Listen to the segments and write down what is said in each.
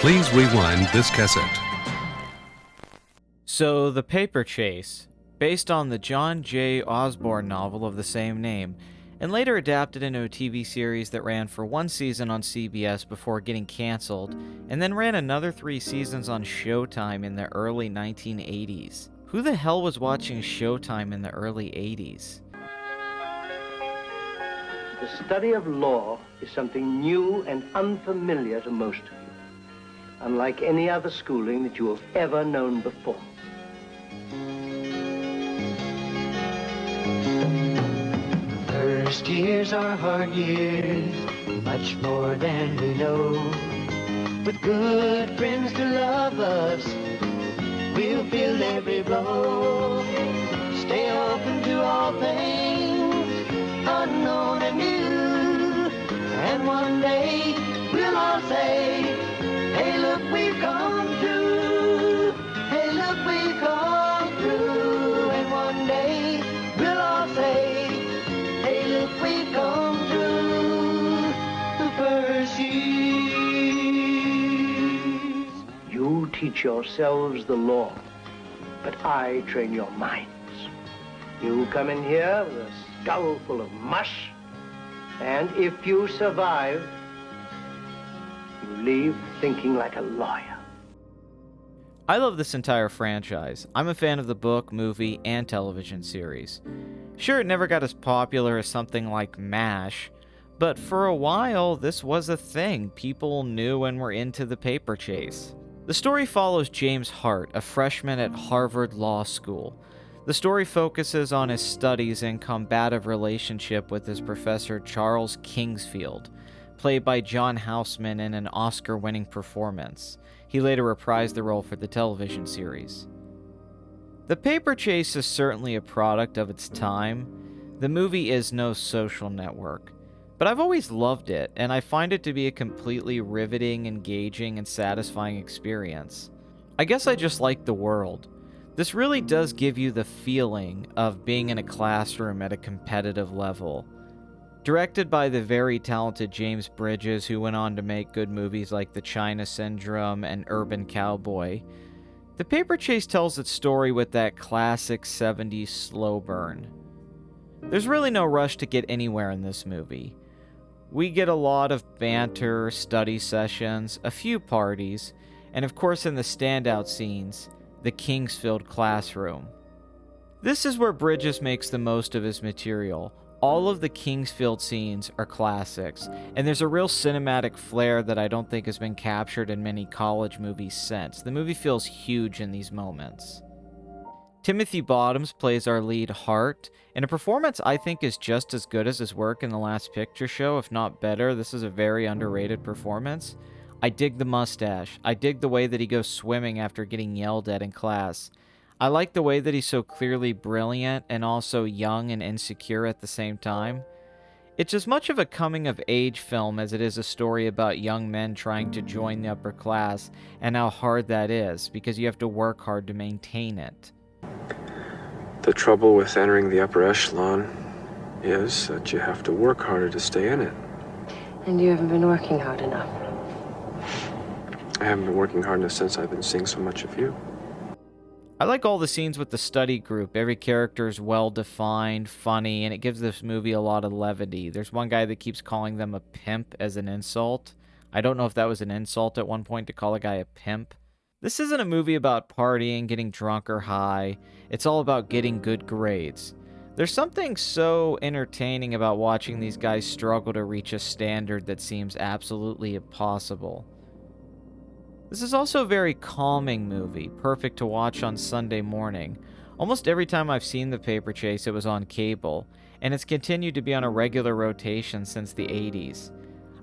Please rewind this cassette. So, The Paper Chase, based on the John J. Osborne novel of the same name, and later adapted into a TV series that ran for one season on CBS before getting canceled, and then ran another 3 seasons on Showtime in the early 1980s. Who the hell was watching Showtime in the early 80s? The study of law is something new and unfamiliar to most of you, unlike any other schooling that you have ever known before. First years are hard years, much more than we know. With good friends to love us, we'll feel every blow. Stay open to all things, unknown and new. And one day, we'll all say, hey, look, we've come through. Hey, look, we've come through. And one day, we'll all say, hey, look, we've come through the first years. You teach yourselves the law, but I train your minds. You come in here with a skull full of mush, and if you survive, you leave thinking like a lawyer. I love this entire franchise. I'm a fan of the book, movie, and television series. Sure, it never got as popular as something like MASH, but for a while, this was a thing. People knew and were into The Paper Chase. The story follows James Hart, a freshman at Harvard Law School. The story focuses on his studies and combative relationship with his professor Charles Kingsfield, played by John Houseman in an Oscar-winning performance. He later reprised the role for the television series. The Paper Chase is certainly a product of its time. The movie is no Social Network, but I've always loved it, and I find it to be a completely riveting, engaging, and satisfying experience. I guess I just like the world. This really does give you the feeling of being in a classroom at a competitive level. Directed by the very talented James Bridges, who went on to make good movies like The China Syndrome and Urban Cowboy, The Paper Chase tells its story with that classic 70s slow burn. There's really no rush to get anywhere in this movie. We get a lot of banter, study sessions, a few parties, and of course in the standout scenes, the Kingsfield classroom. This is where Bridges makes the most of his material. All of the Kingsfield scenes are classics, and there's a real cinematic flair that I don't think has been captured in many college movies since. The movie feels huge in these moments. Timothy Bottoms plays our lead Hart, in a performance I think is just as good as his work in The Last Picture Show, if not better. This is a very underrated performance. I dig the mustache. I dig the way that he goes swimming after getting yelled at in class. I like the way that he's so clearly brilliant and also young and insecure at the same time. It's as much of a coming-of-age film as it is a story about young men trying to join the upper class and how hard that is, because you have to work hard to maintain it. The trouble with entering the upper echelon is that you have to work harder to stay in it. And you haven't been working hard enough. I haven't been working hard enough since I've been seeing so much of you. I like all the scenes with the study group. Every character is well-defined, funny, and it gives this movie a lot of levity. There's one guy that keeps calling them a pimp as an insult. I don't know if that was an insult at one point to call a guy a pimp. This isn't a movie about partying, getting drunk or high. It's all about getting good grades. There's something so entertaining about watching these guys struggle to reach a standard that seems absolutely impossible. This is also a very calming movie, perfect to watch on Sunday morning. Almost every time I've seen The Paper Chase, it was on cable, and it's continued to be on a regular rotation since the 80s.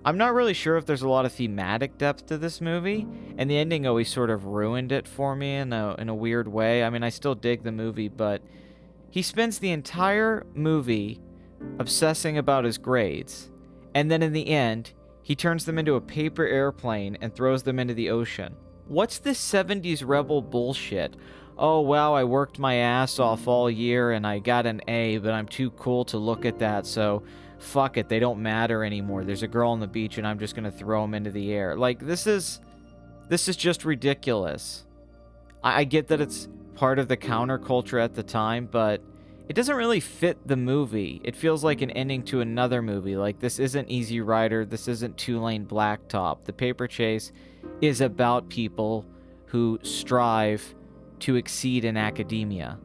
I'm not really sure if there's a lot of thematic depth to this movie, and the ending always sort of ruined it for me in a weird way. I mean, I still dig the movie, but he spends the entire movie obsessing about his grades, and then in the end, he turns them into a paper airplane and throws them into the ocean. What's this 70s rebel bullshit? Oh wow, I worked my ass off all year and I got an A, but I'm too cool to look at that, so fuck it, they don't matter anymore. There's a girl on the beach and I'm just gonna throw them into the air. Like, this is This is just ridiculous. I get that it's part of the counterculture at the time, but it doesn't really fit the movie. It feels like an ending to another movie. Like, this isn't Easy Rider, this isn't Two-Lane Blacktop. The Paper Chase is about people who strive to exceed in academia.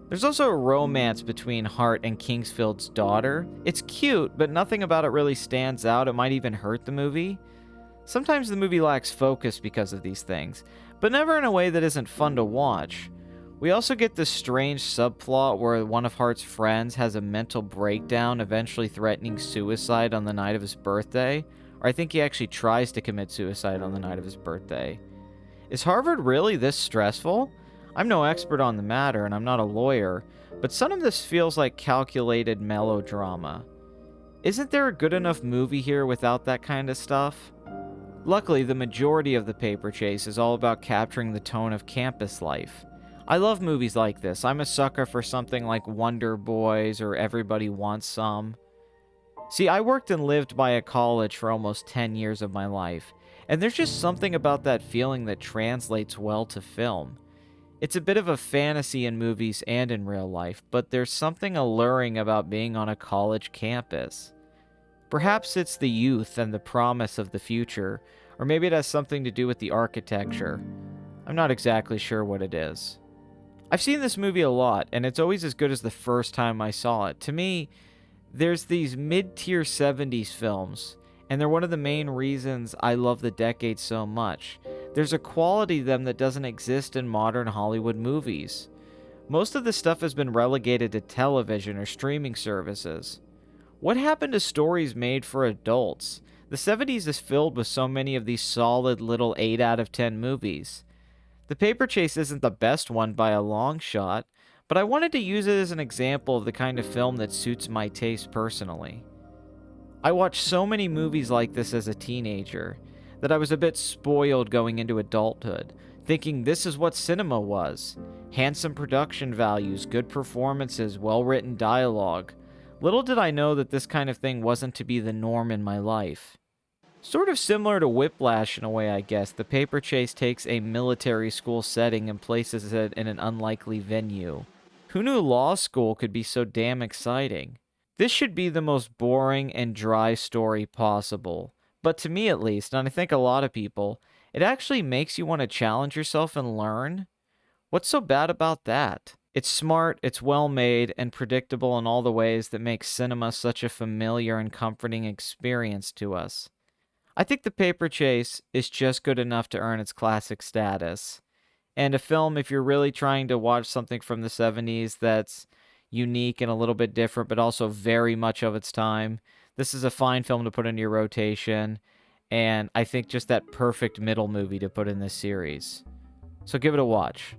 There's also a romance between Hart and Kingsfield's daughter. It's cute, but nothing about it really stands out. It might even hurt the movie. Sometimes the movie lacks focus because of these things, but never in a way that isn't fun to watch. We also get this strange subplot where one of Hart's friends has a mental breakdown, eventually threatening suicide on the night of his birthday. Or I think he actually tries to commit suicide on the night of his birthday. Is Harvard really this stressful? I'm no expert on the matter, and I'm not a lawyer, but some of this feels like calculated melodrama. Isn't there a good enough movie here without that kind of stuff? Luckily, the majority of The Paper Chase is all about capturing the tone of campus life. I love movies like this. I'm a sucker for something like Wonder Boys or Everybody Wants Some. See, I worked and lived by a college for almost 10 years of my life, and there's just something about that feeling that translates well to film. It's a bit of a fantasy in movies and in real life, but there's something alluring about being on a college campus. Perhaps it's the youth and the promise of the future, or maybe it has something to do with the architecture. I'm not exactly sure what it is. I've seen this movie a lot, and it's always as good as the first time I saw it. To me, there's these mid-tier 70s films, and they're one of the main reasons I love the decade so much. There's a quality to them that doesn't exist in modern Hollywood movies. Most of this stuff has been relegated to television or streaming services. What happened to stories made for adults? The 70s is filled with so many of these solid little 8 out of 10 movies. The Paper Chase isn't the best one by a long shot, but I wanted to use it as an example of the kind of film that suits my taste personally. I watched so many movies like this as a teenager that I was a bit spoiled going into adulthood, thinking this is what cinema was. Handsome production values, good performances, well-written dialogue. Little did I know that this kind of thing wasn't to be the norm in my life. Sort of similar to Whiplash in a way, I guess, The Paper Chase takes a military school setting and places it in an unlikely venue. Who knew law school could be so damn exciting? This should be the most boring and dry story possible. But to me at least, and I think a lot of people, it actually makes you want to challenge yourself and learn. What's so bad about that? It's smart, it's well made, and predictable in all the ways that make cinema such a familiar and comforting experience to us. I think The Paper Chase is just good enough to earn its classic status. And a film, if you're really trying to watch something from the 70s that's unique and a little bit different, but also very much of its time, this is a fine film to put into your rotation, and I think just that perfect middle movie to put in this series. So give it a watch.